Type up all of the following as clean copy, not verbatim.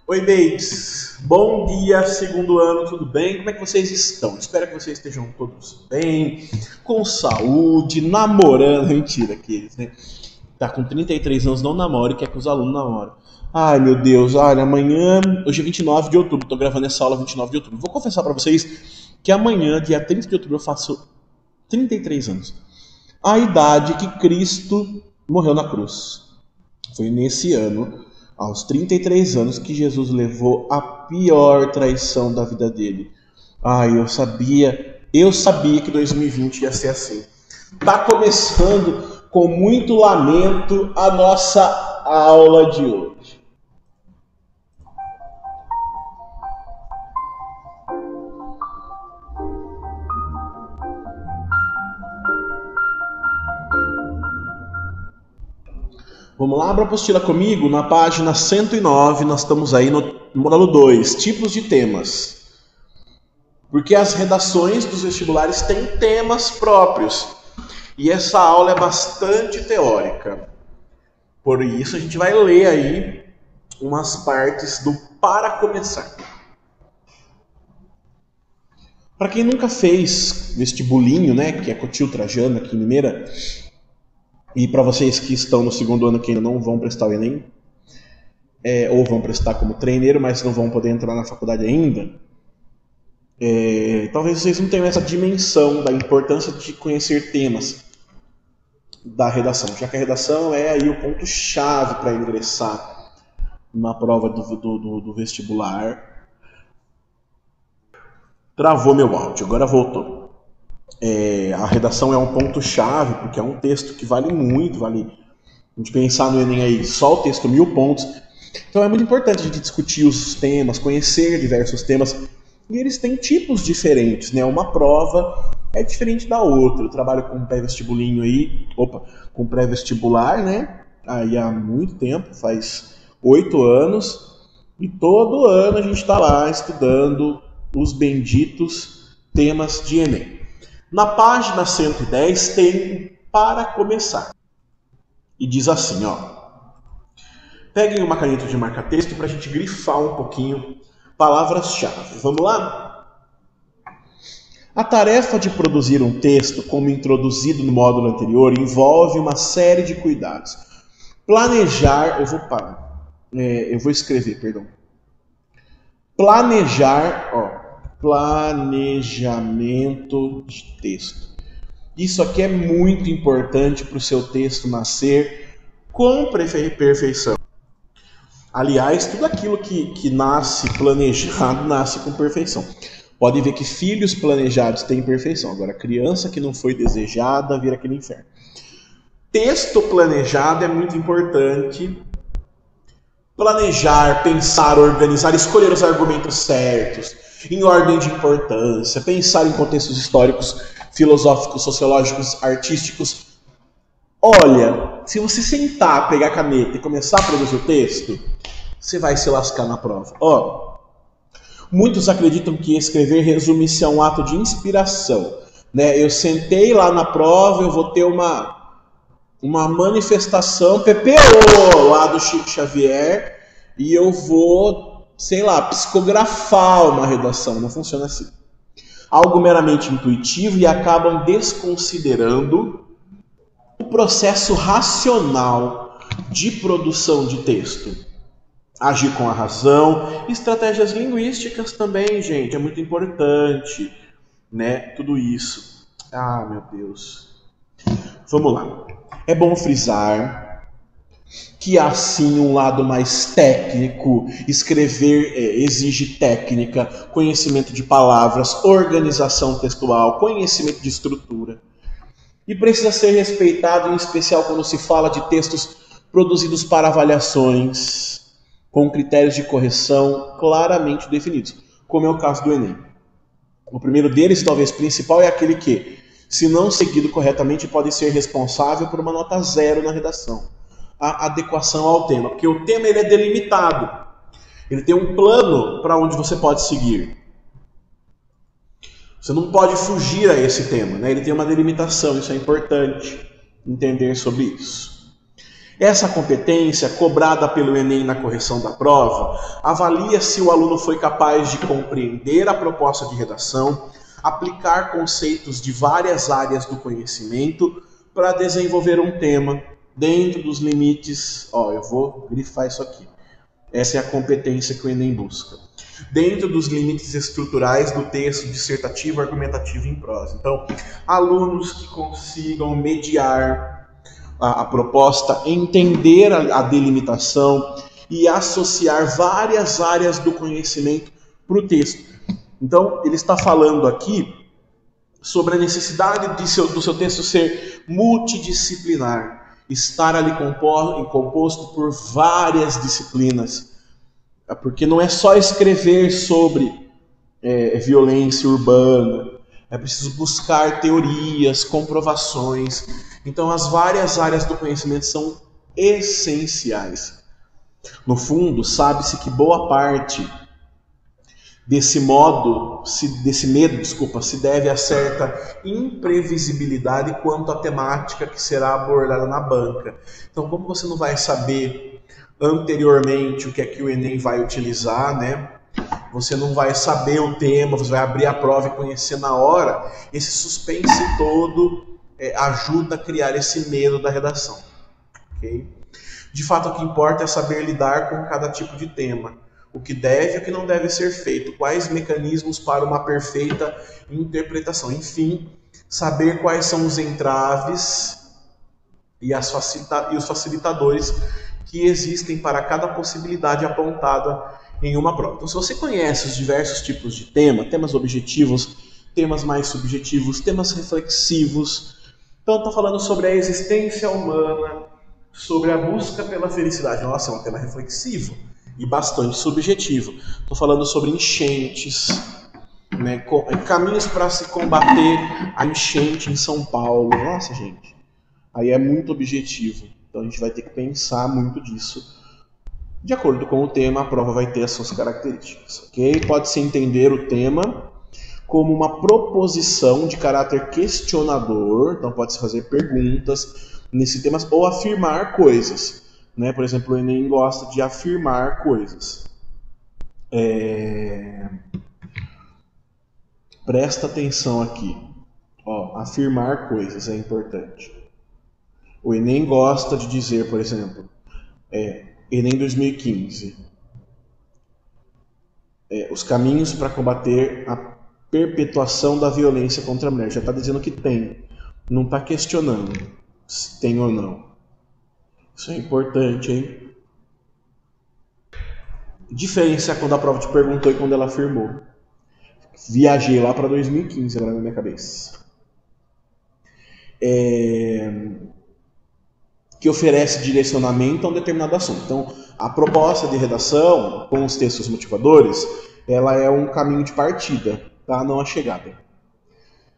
Oi, babes. Bom dia, segundo ano, tudo bem? Como é que vocês estão? Espero que vocês estejam todos bem, com saúde, namorando. Mentira, aqueles, né? Tá com 33 anos, não namora e quer que os alunos namorem. Ai, meu Deus, olha, amanhã, hoje é 29 de outubro, tô gravando essa aula 29 de outubro. Vou confessar pra vocês que amanhã, dia 30 de outubro, eu faço 33 anos. A idade que Cristo morreu na cruz. Foi nesse ano, aos 33 anos, que Jesus levou a pior traição da vida dele. Ai, eu sabia que 2020 ia ser assim. Tá começando com muito lamento a nossa aula de hoje. Vamos lá, abra a apostila comigo, na página 109, nós estamos aí no módulo 2, tipos de temas. Porque as redações dos vestibulares têm temas próprios. E essa aula é bastante teórica. Por isso a gente vai ler aí umas partes do para começar. Para quem nunca fez vestibulinho, né, que é Cotil Trajano aqui em Limeira, e para vocês que estão no segundo ano que ainda não vão prestar o Enem, ou vão prestar como treineiro, mas não vão poder entrar na faculdade ainda, talvez vocês não tenham essa dimensão da importância de conhecer temas da redação, já que a redação é aí o ponto-chave para ingressar na prova do vestibular. Travou meu áudio, agora voltou. A redação é um ponto-chave, porque é um texto que vale muito, vale a gente pensar no Enem aí, só o texto 1000 pontos. Então é muito importante a gente discutir os temas, conhecer diversos temas, e eles têm tipos diferentes, né? Uma prova é diferente da outra. Eu trabalho com pré-vestibulinho aí, com pré-vestibular, né? Aí há muito tempo, faz 8 anos, e todo ano a gente está lá estudando os benditos temas de Enem. Na página 110 tem para começar. E diz assim, ó. Peguem uma caneta de marca-texto para a gente grifar um pouquinho palavras-chave. Vamos lá? A tarefa de produzir um texto, como introduzido no módulo anterior, envolve uma série de cuidados. Planejar, eu vou escrever, perdão. Planejamento de texto. Isso aqui é muito importante para o seu texto nascer com perfeição. Aliás, tudo aquilo que nasce planejado nasce com perfeição. Pode ver que filhos planejados têm perfeição. Agora, criança que não foi desejada vira aquele inferno. Texto planejado é muito importante. Planejar, pensar, organizar, escolher os argumentos certos, em ordem de importância, pensar em contextos históricos, filosóficos, sociológicos, artísticos. Olha, se você sentar, pegar a caneta e começar a produzir o texto, você vai se lascar na prova. Muitos acreditam que escrever resume-se a um ato de inspiração, né? Eu sentei lá na prova, eu vou ter uma manifestação PPO lá do Chico Xavier e eu vou, psicografar uma redação. Não funciona assim. Algo meramente intuitivo e acabam desconsiderando o processo racional de produção de texto. Agir com a razão, estratégias linguísticas também, gente, é muito importante, né? Tudo isso. Ah, meu Deus. Vamos lá. É bom frisar que há sim um lado mais técnico. Escrever exige técnica, conhecimento de palavras, organização textual, conhecimento de estrutura. E precisa ser respeitado, em especial quando se fala de textos produzidos para avaliações, com critérios de correção claramente definidos, como é o caso do Enem. O primeiro deles, talvez principal, é aquele que, se não seguido corretamente, pode ser responsável por uma nota 0 na redação. A adequação ao tema, porque o tema ele é delimitado. Ele tem um plano para onde você pode seguir. Você não pode fugir a esse tema, né? Ele tem uma delimitação, isso é importante entender sobre isso. Essa competência, cobrada pelo Enem na correção da prova, avalia se o aluno foi capaz de compreender a proposta de redação, aplicar conceitos de várias áreas do conhecimento para desenvolver um tema dentro dos limites. Eu vou grifar isso aqui. Essa é a competência que o Enem busca. Dentro dos limites estruturais do texto dissertativo, argumentativo e em prosa. Então, alunos que consigam mediar a proposta, entender a delimitação e associar várias áreas do conhecimento para o texto. Então, ele está falando aqui sobre a necessidade do seu texto ser multidisciplinar, estar ali composto por várias disciplinas, porque não é só escrever sobre violência urbana, é preciso buscar teorias, comprovações. Então, as várias áreas do conhecimento são essenciais. No fundo, sabe-se que boa parte desse medo, se deve a certa imprevisibilidade quanto à temática que será abordada na banca. Então, como você não vai saber anteriormente o que é que o Enem vai utilizar, né? Você não vai saber o tema, você vai abrir a prova e conhecer na hora. Esse suspense todo ajuda a criar esse medo da redação. Okay? De fato, o que importa é saber lidar com cada tipo de tema. O que deve e o que não deve ser feito. Quais mecanismos para uma perfeita interpretação. Enfim, saber quais são os entraves e os facilitadores que existem para cada possibilidade apontada em uma prova. Então, se você conhece os diversos tipos de temas objetivos, temas mais subjetivos, temas reflexivos, então está falando sobre a existência humana, sobre a busca pela felicidade. Nossa, é um tema reflexivo e bastante subjetivo. Estou falando sobre enchentes, né, caminhos para se combater a enchente em São Paulo. Nossa, gente, aí é muito objetivo. Então a gente vai ter que pensar muito disso. De acordo com o tema, a prova vai ter as suas características. Okay? Pode-se entender o tema como uma proposição de caráter questionador, então pode-se fazer perguntas nesse tema ou afirmar coisas. Né? Por exemplo, o Enem gosta de afirmar coisas. Presta atenção aqui. Afirmar coisas é importante. O Enem gosta de dizer, por exemplo, Enem 2015. Os caminhos para combater a perpetuação da violência contra a mulher. Já está dizendo que tem. Não está questionando se tem ou não. Isso é importante, hein? Diferença quando a prova te perguntou e quando ela afirmou. Viajei lá para 2015 agora na minha cabeça. Que oferece direcionamento a um determinado assunto. Então, a proposta de redação com os textos motivadores, ela é um caminho de partida, tá? Não a chegada.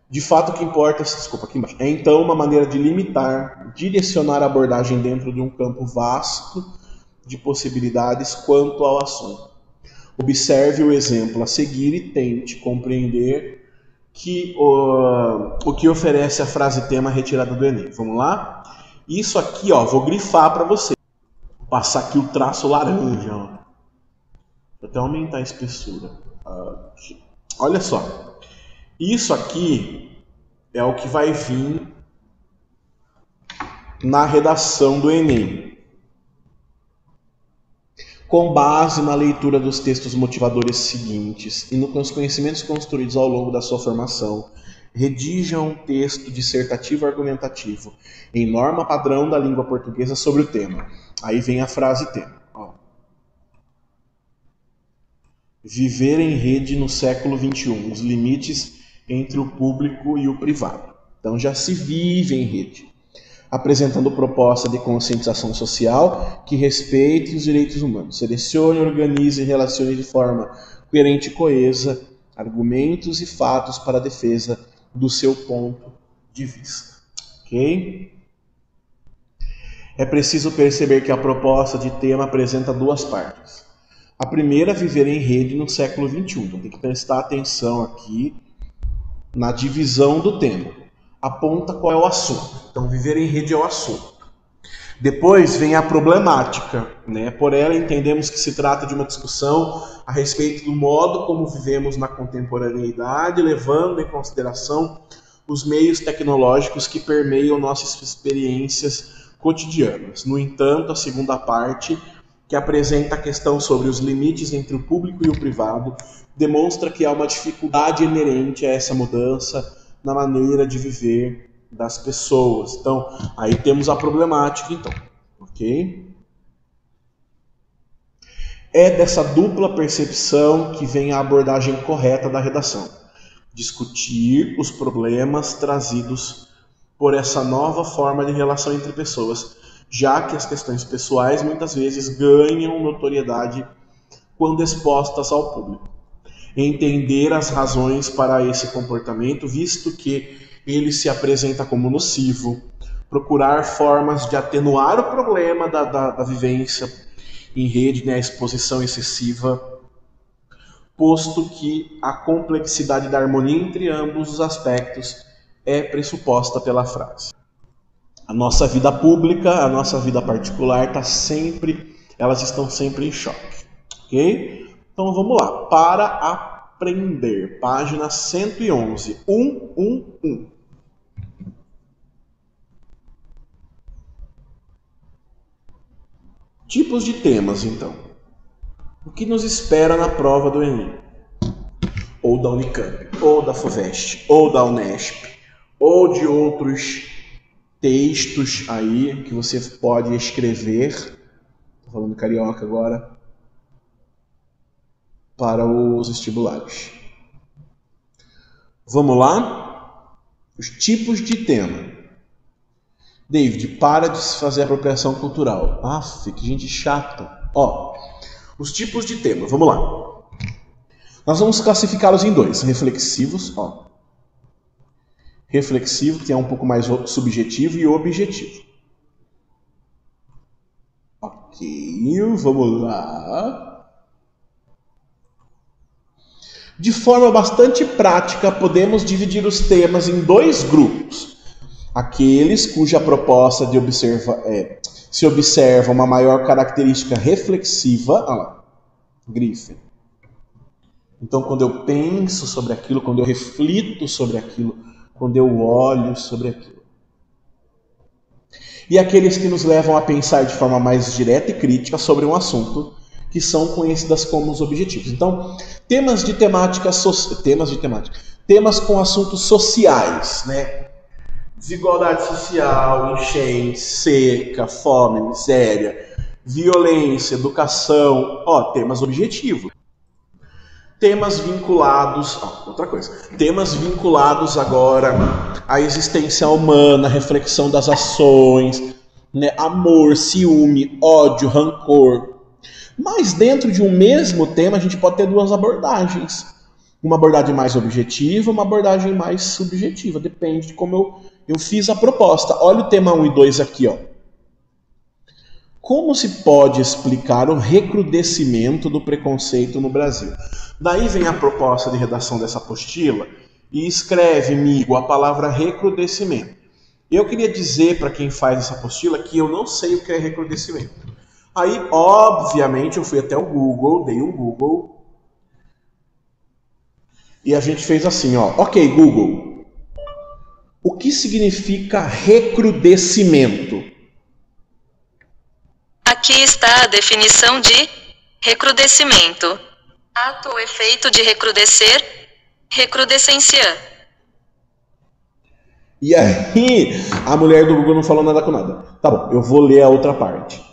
De fato, o que importa, aqui embaixo, é então uma maneira de limitar, direcionar a abordagem dentro de um campo vasto de possibilidades quanto ao assunto. Observe o exemplo a seguir e tente compreender o que oferece a frase tema retirada do Enem. Vamos lá? Isso aqui, vou grifar para você. Vou passar aqui o traço laranja. Vou até aumentar a espessura. Olha só. Isso aqui é o que vai vir na redação do Enem. Com base na leitura dos textos motivadores seguintes e nos conhecimentos construídos ao longo da sua formação, redija um texto dissertativo argumentativo em norma padrão da língua portuguesa sobre o tema. Aí vem a frase tema. Viver em rede no século XXI, os limites entre o público e o privado. Então já se vive em rede, apresentando proposta de conscientização social que respeite os direitos humanos. Selecione, organize e relacione de forma coerente e coesa argumentos e fatos para a defesa do seu ponto de vista. Ok? É preciso perceber que a proposta de tema apresenta duas partes. A primeira, viver em rede no século XXI. Então, tem que prestar atenção aqui na divisão do tema. Aponta qual é o assunto. Então, viver em rede é o assunto. Depois vem a problemática, né? Por ela entendemos que se trata de uma discussão a respeito do modo como vivemos na contemporaneidade, levando em consideração os meios tecnológicos que permeiam nossas experiências cotidianas. No entanto, a segunda parte, que apresenta a questão sobre os limites entre o público e o privado, demonstra que há uma dificuldade inerente a essa mudança na maneira de viver das pessoas. Então, aí temos a problemática, então, ok? É dessa dupla percepção que vem a abordagem correta da redação. Discutir os problemas trazidos por essa nova forma de relação entre pessoas, já que as questões pessoais muitas vezes ganham notoriedade quando expostas ao público. Entender as razões para esse comportamento, visto que ele se apresenta como nocivo, procurar formas de atenuar o problema da vivência em rede, né, a exposição excessiva, posto que a complexidade da harmonia entre ambos os aspectos é pressuposta pela frase. A nossa vida pública, a nossa vida particular elas estão sempre em choque, ok? Então vamos lá, para aprender, página 111, 111. Tipos de temas, então. O que nos espera na prova do Enem? Ou da Unicamp, ou da FUVEST, ou da Unesp, ou de outros textos aí que você pode escrever, estou falando carioca agora, para os vestibulares. Vamos lá? Os tipos de tema. David, para de fazer apropriação cultural. Aff, que gente chata. Ó, os tipos de tema, vamos lá. Nós vamos classificá-los em dois, reflexivos, ó. Reflexivo, que é um pouco mais subjetivo, e objetivo. Ok, vamos lá. De forma bastante prática, podemos dividir os temas em dois grupos. Aqueles cuja proposta de se observa uma maior característica reflexiva, olha lá, grife. Então, quando eu penso sobre aquilo, quando eu reflito sobre aquilo, quando eu olho sobre aquilo. E aqueles que nos levam a pensar de forma mais direta e crítica sobre um assunto, que são conhecidas como os objetivos. Então, temas com assuntos sociais, né? Desigualdade social, enchente, seca, fome, miséria, violência, educação, temas objetivos. Temas vinculados, temas vinculados agora à existência humana, reflexão das ações, né? Amor, ciúme, ódio, rancor. Mas dentro de um mesmo tema a gente pode ter duas abordagens. Uma abordagem mais objetiva, uma abordagem mais subjetiva. Depende de como eu fiz a proposta. Olha o tema 1 e 2 aqui, ó. Como se pode explicar o recrudescimento do preconceito no Brasil? Daí vem a proposta de redação dessa apostila e escreve, amigo, a palavra recrudescimento. Eu queria dizer para quem faz essa apostila que eu não sei o que é recrudescimento. Aí, obviamente, eu fui até o Google, dei um Google e a gente fez assim, ó. Ok, Google, o que significa recrudescimento? Aqui está a definição de recrudescimento. Ato ou efeito de recrudescer, recrudescência. E aí, a mulher do Google não falou nada com nada. Tá bom, eu vou ler a outra parte.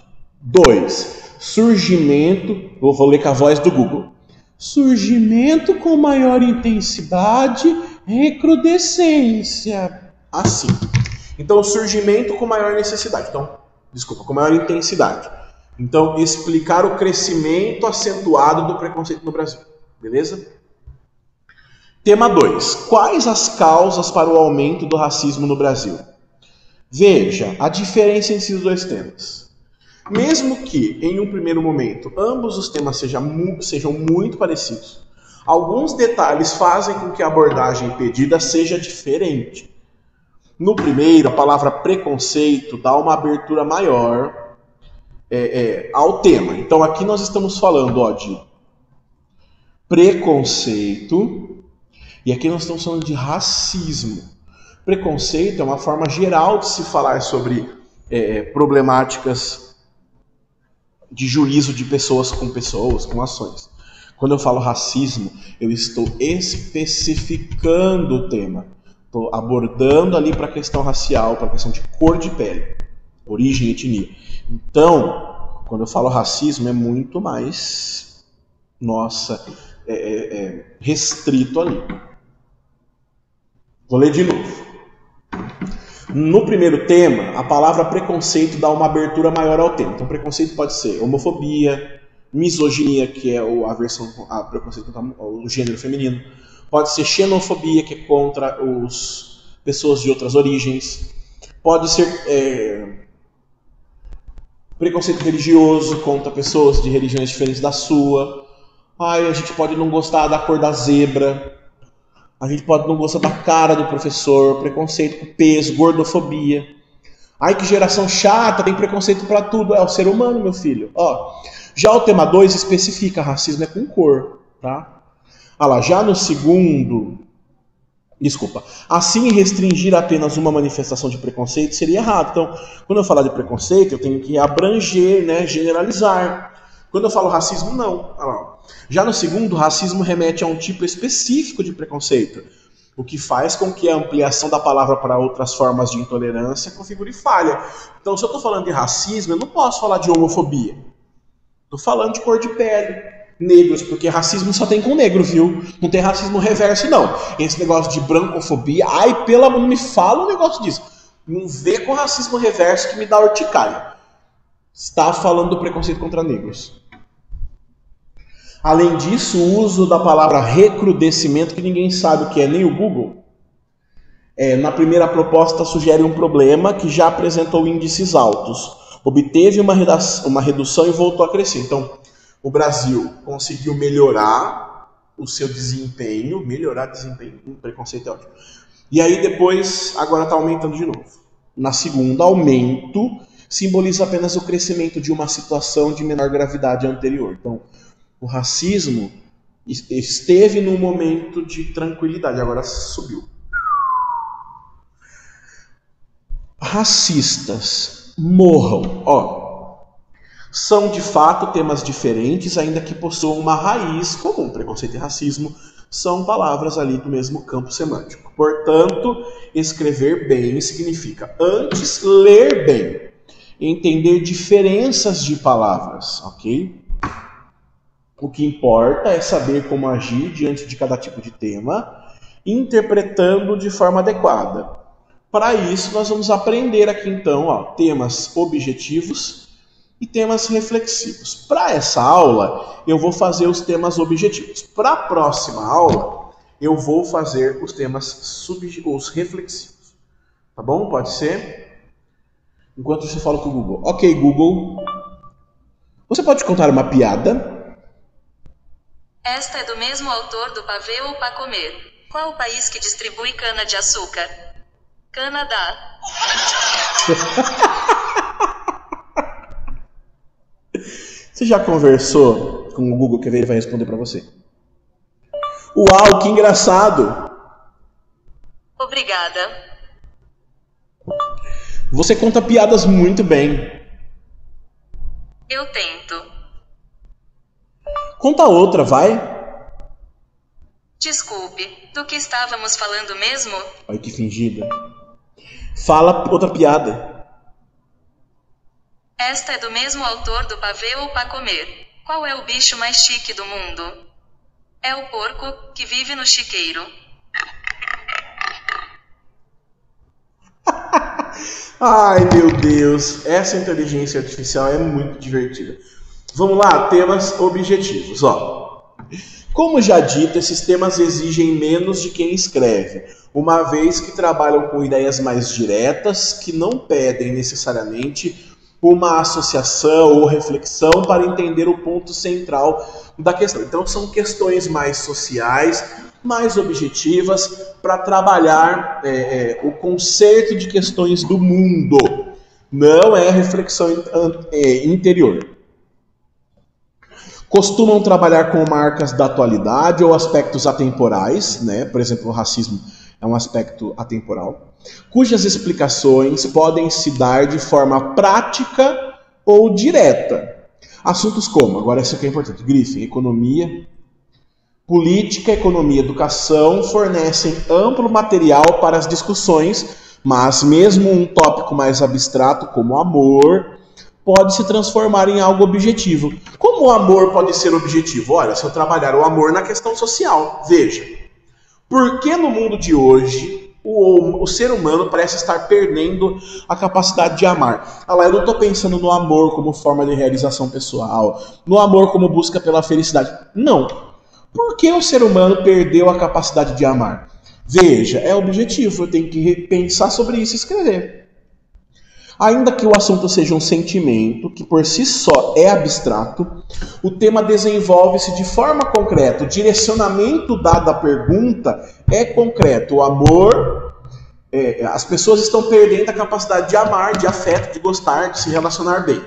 2. Surgimento, eu vou ler com a voz do Google. Surgimento com maior intensidade, recrudescência. Assim. Então, surgimento com maior necessidade. Com maior intensidade. Então, explicar o crescimento acentuado do preconceito no Brasil. Beleza? Tema 2. Quais as causas para o aumento do racismo no Brasil? Veja a diferença entre os dois temas. Mesmo que, em um primeiro momento, ambos os temas sejam muito parecidos, alguns detalhes fazem com que a abordagem pedida seja diferente. No primeiro, a palavra preconceito dá uma abertura maior ao tema. Então aqui nós estamos falando de preconceito e aqui nós estamos falando de racismo. Preconceito é uma forma geral de se falar sobre problemáticas de juízo de pessoas, com ações. Quando eu falo racismo, eu estou especificando o tema. Estou abordando ali para a questão racial, para a questão de cor de pele, origem e etnia. Então, quando eu falo racismo, é muito mais, restrito ali. Vou ler de novo. No primeiro tema, a palavra preconceito dá uma abertura maior ao tema. Então, preconceito pode ser homofobia, misoginia, que é a preconceito contra o gênero feminino. Pode ser xenofobia, que é contra as pessoas de outras origens. Pode ser preconceito religioso contra pessoas de religiões diferentes da sua. A gente pode não gostar da cor da zebra. A gente pode não gostar da cara do professor. Preconceito com peso, gordofobia. Ai, que geração chata, tem preconceito pra tudo. É o ser humano, meu filho. Já o tema 2 especifica, racismo é com cor, tá? Já no segundo... Assim, restringir apenas uma manifestação de preconceito seria errado. Então, quando eu falar de preconceito, eu tenho que abranger, generalizar. Quando eu falo racismo, não. Já no segundo, racismo remete a um tipo específico de preconceito, o que faz com que a ampliação da palavra para outras formas de intolerância configure falha. Então, se eu estou falando de racismo, eu não posso falar de homofobia. Estou falando de cor de pele. Negros, porque racismo só tem com negro, viu? Não tem racismo reverso, não. Esse negócio de brancofobia, pelo amor, não me fala um negócio disso. Não vê com racismo reverso que me dá urticária. Está falando do preconceito contra negros. Além disso, o uso da palavra recrudescimento, que ninguém sabe o que é, nem o Google, na primeira proposta sugere um problema que já apresentou índices altos. Obteve uma redução e voltou a crescer. Então, o Brasil conseguiu melhorar o seu desempenho, preconceito é ótimo. E aí depois, agora está aumentando de novo. Na segunda, aumento simboliza apenas o crescimento de uma situação de menor gravidade anterior. Então, o racismo esteve num momento de tranquilidade, agora subiu. Racistas, morram. São de fato temas diferentes, ainda que possuam uma raiz comum. Preconceito e racismo são palavras ali do mesmo campo semântico. Portanto, escrever bem significa antes ler bem, entender diferenças de palavras, ok? O que importa é saber como agir diante de cada tipo de tema, interpretando de forma adequada. Para isso, nós vamos aprender aqui então temas objetivos e temas reflexivos. Para essa aula, eu vou fazer os temas objetivos. Para a próxima aula, eu vou fazer os temas os reflexivos. Tá bom? Pode ser? Enquanto você fala com o Google. Ok, Google. Você pode contar uma piada? Esta é do mesmo autor do Pavê ou Pra Comer. Qual o país que distribui cana-de-açúcar? Canadá. Você já conversou com o Google que ele vai responder para você? Uau, que engraçado! Obrigada. Você conta piadas muito bem. Eu tento. Conta outra, vai. Desculpe, do que estávamos falando mesmo? Ai, que fingida. Fala outra piada. Esta é do mesmo autor do Pavê ou Pra Comer. Qual é o bicho mais chique do mundo? É o porco, que vive no chiqueiro. Ai, meu Deus. Essa inteligência artificial é muito divertida. Vamos lá, temas objetivos. Como já dito, esses temas exigem menos de quem escreve, uma vez que trabalham com ideias mais diretas, que não pedem necessariamente uma associação ou reflexão para entender o ponto central da questão. Então são questões mais sociais, mais objetivas para trabalhar o conceito de questões do mundo. Não é reflexão interior. Costumam trabalhar com marcas da atualidade ou aspectos atemporais, né? Por exemplo, o racismo é um aspecto atemporal, cujas explicações podem se dar de forma prática ou direta. Assuntos como, agora isso aqui é importante, grifem, economia, política, economia e educação fornecem amplo material para as discussões, mas mesmo um tópico mais abstrato como amor pode se transformar em algo objetivo. Como o amor pode ser objetivo? Olha, se eu trabalhar o amor na questão social, veja, por que no mundo de hoje o ser humano parece estar perdendo a capacidade de amar? Ah lá, eu não estou pensando no amor como forma de realização pessoal, no amor como busca pela felicidade. Não. Por que o ser humano perdeu a capacidade de amar? Veja, é objetivo, eu tenho que pensar sobre isso e escrever. Ainda que o assunto seja um sentimento, que por si só é abstrato, o tema desenvolve-se de forma concreta. O direcionamento dado à pergunta é concreto. O amor, as pessoas estão perdendo a capacidade de amar, de afeto, de gostar, de se relacionar bem.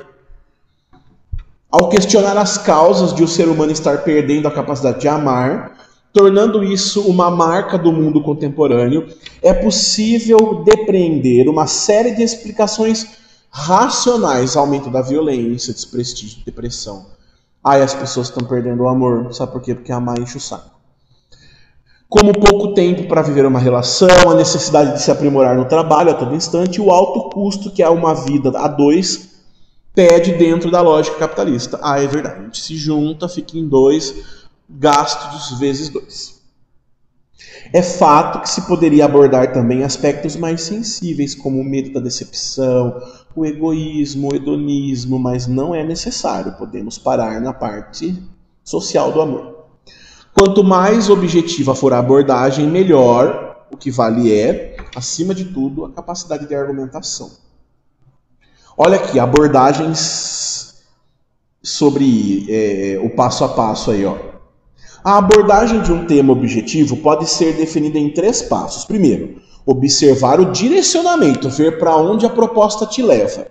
Ao questionar as causas de o ser humano estar perdendo a capacidade de amar, tornando isso uma marca do mundo contemporâneo, é possível depreender uma série de explicações racionais: aumento da violência, desprestígio, depressão. As pessoas estão perdendo o amor. Sabe por quê? Porque amar enche o saco. Como pouco tempo para viver uma relação, a necessidade de se aprimorar no trabalho a todo instante, o alto custo que é uma vida a dois pede dentro da lógica capitalista. É verdade, a gente se junta, fica em dois, gastos vezes 2. É fato que se poderia abordar também aspectos mais sensíveis, como o medo da decepção, o egoísmo, o hedonismo, mas não é necessário, podemos parar na parte social do amor. Quanto mais objetiva for a abordagem, melhor. O que vale é, acima de tudo, a capacidade de argumentação. Olha aqui, abordagens sobre o passo a passo aí, ó. A abordagem de um tema objetivo pode ser definida em 3 passos. Primeiro, observar o direcionamento, ver para onde a proposta te leva.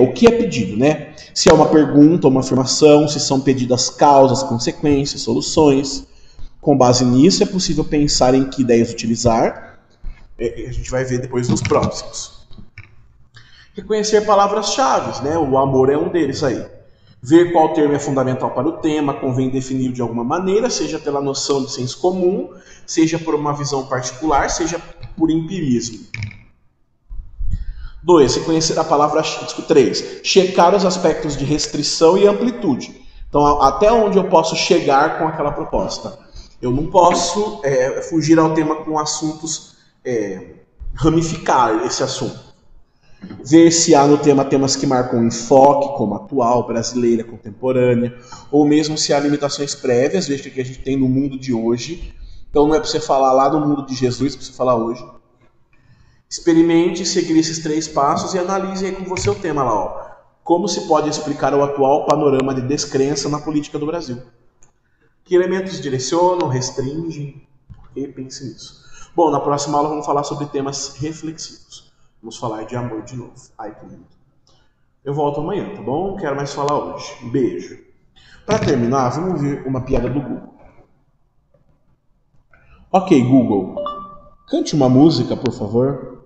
O que é pedido, né? Se é uma pergunta ou uma afirmação, se são pedidas causas, consequências, soluções. Com base nisso, é possível pensar em que ideias utilizar. A gente vai ver depois nos próximos. Reconhecer palavras-chave, né? O amor é um deles aí. Ver qual termo é fundamental para o tema, convém definir de alguma maneira, seja pela noção de senso comum, seja por uma visão particular, seja por empirismo. 2. Reconhecer a palavra-chave. 3. Checar os aspectos de restrição e amplitude. Então, até onde eu posso chegar com aquela proposta. Eu não posso fugir ao tema com assuntos, ramificar esse assunto. Ver se há no tema temas que marcam enfoque, como atual, brasileira, contemporânea, ou mesmo se há limitações prévias, veja que a gente tem no mundo de hoje. Então não é para você falar lá do mundo de Jesus, é para você falar hoje. Experimente seguir esses 3 passos e analise aí com você o tema lá, ó. Como se pode explicar o atual panorama de descrença na política do Brasil? Que elementos direcionam, restringem? Pense nisso. Bom, na próxima aula vamos falar sobre temas reflexivos. Vamos falar de amor de novo. Ai, que lindo. Eu volto amanhã, tá bom? Não quero mais falar hoje. Um beijo. Para terminar, vamos ouvir uma piada do Google. Ok, Google. Cante uma música, por favor.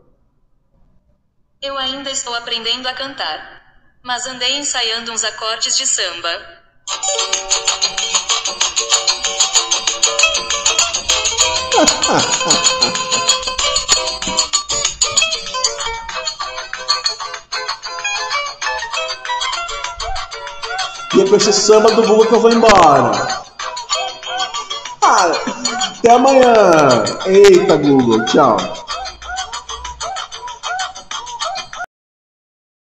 Eu ainda estou aprendendo a cantar, mas andei ensaiando uns acordes de samba. E é com esse samba do Google que eu vou embora. Até amanhã. Eita, Google. Tchau.